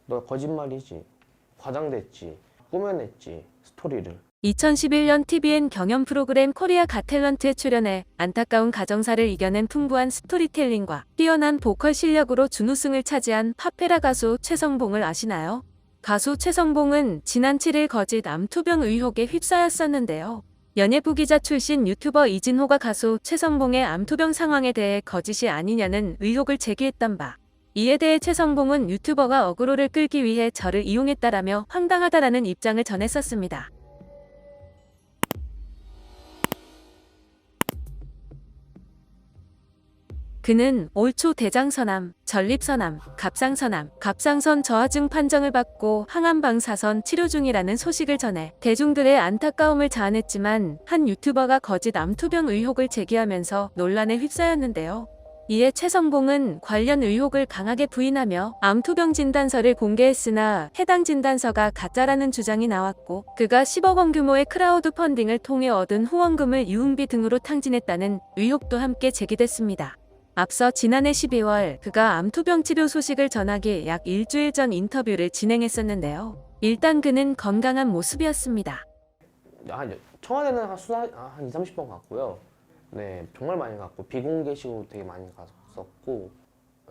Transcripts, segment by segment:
너 거짓말이지, 과장됐지, 꾸며냈지, 스토리를. 2011년 TVN 경연 프로그램 코리아 갓 탤런트에 출연해 안타까운 가정사를 이겨낸 풍부한 스토리텔링과 뛰어난 보컬 실력으로 준우승을 차지한 팝페라 가수 최성봉을 아시나요? 가수 최성봉은 지난 7일 거짓 암투병 의혹에 휩싸였었는데요. 연예부 기자 출신 유튜버 이진호가 가수 최성봉의 암투병 상황에 대해 거짓이 아니냐는 의혹을 제기했던 바, 이에 대해 최성봉은 유튜버가 어그로를 끌기 위해 저를 이용했다라며 황당하다라는 입장을 전했었습니다. 그는 올 초 대장서남, 전립서남, 갑상선암, 갑상선 저하증 판정을 받고 항암방사선 치료 중이라는 소식을 전해 대중들의 안타까움을 자아냈지만 한 유튜버가 거짓 암투병 의혹을 제기하면서 논란에 휩싸였는데요. 이에 최성봉은 관련 의혹을 강하게 부인하며 암투병 진단서를 공개했으나 해당 진단서가 가짜라는 주장이 나왔고, 그가 10억 원 규모의 크라우드 펀딩을 통해 얻은 후원금을 유흥비 등으로 탕진했다는 의혹도 함께 제기됐습니다. 앞서 지난해 12월 그가 암투병 치료 소식을 전하기 약 일주일 전 인터뷰를 진행했었는데요. 일단 그는 건강한 모습이었습니다. 청와대는 한 2, 30번 갔고요. 네, 정말 많이 갔고 비공개식으로 되게 많이 갔었고,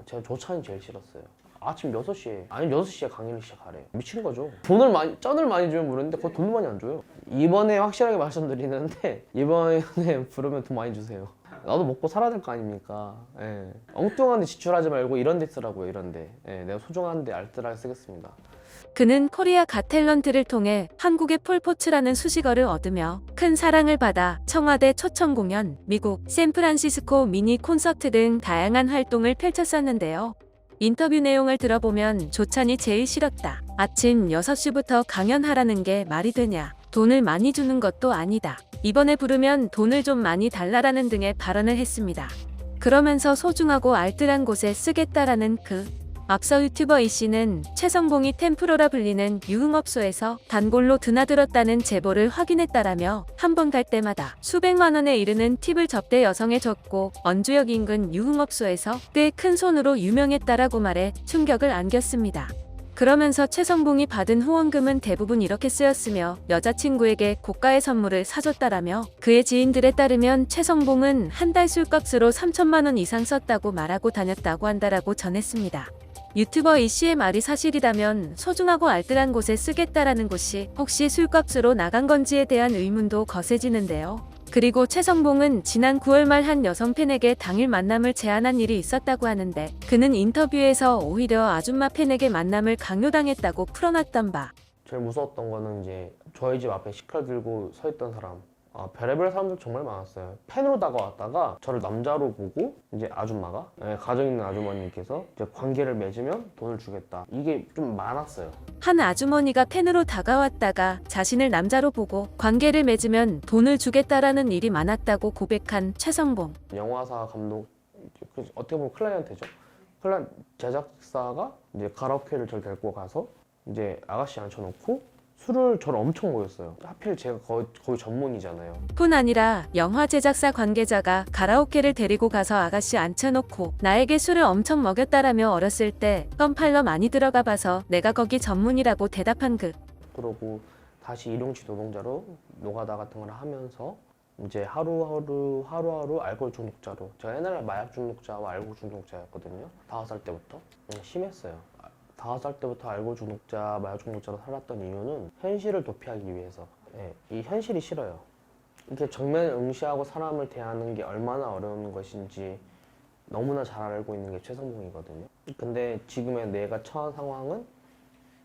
제가 조찬이 제일 싫었어요. 아침 6시에, 아니 6시에 강의를 시작하래요. 미친 거죠. 쩐을 많이 주면 모르는데 그거 돈도 많이 안 줘요. 이번에 확실하게 말씀드리는데, 이번에 부르면 돈 많이 주세요. 나도 먹고 살아야 될 거 아닙니까? 예. 엉뚱한 데 지출하지 말고 이런 데 쓰라고요, 이런 데. 예, 내가 소중한 데 알뜰하게 쓰겠습니다. 그는 코리아 갓 탤런트를 통해 한국의 폴포츠라는 수식어를 얻으며 큰 사랑을 받아 청와대 초청 공연, 미국, 샌프란시스코 미니 콘서트 등 다양한 활동을 펼쳤었는데요. 인터뷰 내용을 들어보면 조찬이 제일 싫었다. 아침 6시부터 강연하라는 게 말이 되냐. 돈을 많이 주는 것도 아니다. 이번에 부르면 돈을 좀 많이 달라라는 등의 발언을 했습니다. 그러면서 소중하고 알뜰한 곳에 쓰겠다라는 앞서 유튜버 이씨는 최성봉이 템프로라 불리는 유흥업소에서 단골로 드나들었다는 제보를 확인했다라며 한 번 갈 때마다 수백만 원에 이르는 팁을 접대 여성에 줬고 언주역 인근 유흥업소에서 꽤 큰 손으로 유명했다라고 말해 충격을 안겼습니다. 그러면서 최성봉이 받은 후원금은 대부분 이렇게 쓰였으며 여자친구에게 고가의 선물을 사줬다라며, 그의 지인들에 따르면 최성봉은 한 달 술값으로 3천만 원 이상 썼다고 말하고 다녔다고 한다라고 전했습니다. 유튜버 이씨의 말이 사실이라면 소중하고 알뜰한 곳에 쓰겠다라는 곳이 혹시 술값으로 나간 건지에 대한 의문도 거세지는데요. 그리고 최성봉은 지난 9월 말 한 여성 팬에게 당일 만남을 제안한 일이 있었다고 하는데, 그는 인터뷰에서 오히려 아줌마 팬에게 만남을 강요당했다고 풀어놨던 바, 제일 무서웠던 거는 이제 저희 집 앞에 시칼 들고 서 있던 사람. 별의별 사람들 정말 많았어요. 팬으로 다가왔다가 저를 남자로 보고 이제 아줌마가, 가정 있는 아주머니께서 이제 관계를 맺으면 돈을 주겠다. 이게 좀 많았어요. 한 아주머니가 팬으로 다가왔다가 자신을 남자로 보고 관계를 맺으면 돈을 주겠다라는 일이 많았다고 고백한 최성봉. 영화사 감독, 어떻게 보면 클라이언트죠. 제작사가 이제 가라오케를 저를 데리고 가서 이제 아가씨 앉혀놓고 술을 저를 엄청 모였어요. 하필 제가 거의 전문이잖아요. 뿐 아니라 영화 제작사 관계자가 가라오케를 데리고 가서 아가씨 앉혀놓고 나에게 술을 엄청 먹였다라며 어렸을 때 껌팔러 많이 들어가 봐서 내가 거기 전문이라고 대답한 그러고 다시 일용직 노동자로 노가다 같은 걸 하면서 이제 하루하루 알코올 중독자로, 제가 옛날에 마약 중독자와 알코올 중독자였거든요. 5살 때부터. 심했어요. 5살 때부터 알코올 중독자, 마약 중독자로 살았던 이유는 현실을 도피하기 위해서. 이 현실이 싫어요. 이렇게 정면을 응시하고 사람을 대하는 게 얼마나 어려운 것인지 너무나 잘 알고 있는 게 최성봉이거든요. 근데 지금의 내가 처한 상황은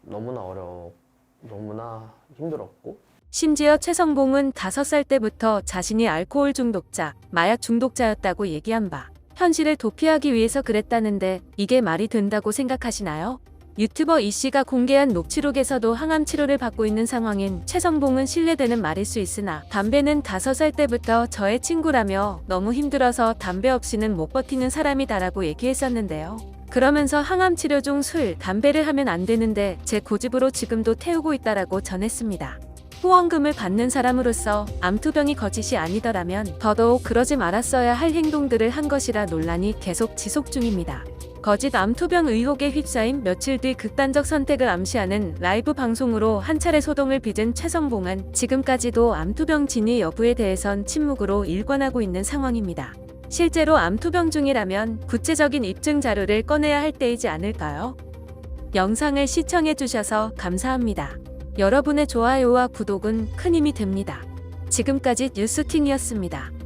너무나 어려워, 너무나 힘들었고, 심지어 최성봉은 5살 때부터 자신이 알코올 중독자, 마약 중독자였다고 얘기한 바, 현실을 도피하기 위해서 그랬다는데 이게 말이 된다고 생각하시나요? 유튜버 이씨가 공개한 녹취록에서도 항암 치료를 받고 있는 상황인 최성봉은 신뢰되는 말일 수 있으나, 담배는 5살 때부터 저의 친구라며 너무 힘들어서 담배 없이는 못 버티는 사람이다라고 얘기했었는데요. 그러면서 항암 치료 중 술, 담배를 하면 안 되는데 제 고집으로 지금도 태우고 있다라고 전했습니다. 후원금을 받는 사람으로서 암투병이 거짓이 아니더라면 더더욱 그러지 말았어야 할 행동들을 한 것이라 논란이 계속 지속 중입니다. 거짓 암투병 의혹에 휩싸인 며칠 뒤 극단적 선택을 암시하는 라이브 방송으로 한 차례 소동을 빚은 최성봉은 지금까지도 암투병 진위 여부에 대해선 침묵으로 일관하고 있는 상황입니다. 실제로 암투병 중이라면 구체적인 입증 자료를 꺼내야 할 때이지 않을까요? 영상을 시청해주셔서 감사합니다. 여러분의 좋아요와 구독은 큰 힘이 됩니다. 지금까지 뉴스킹이었습니다.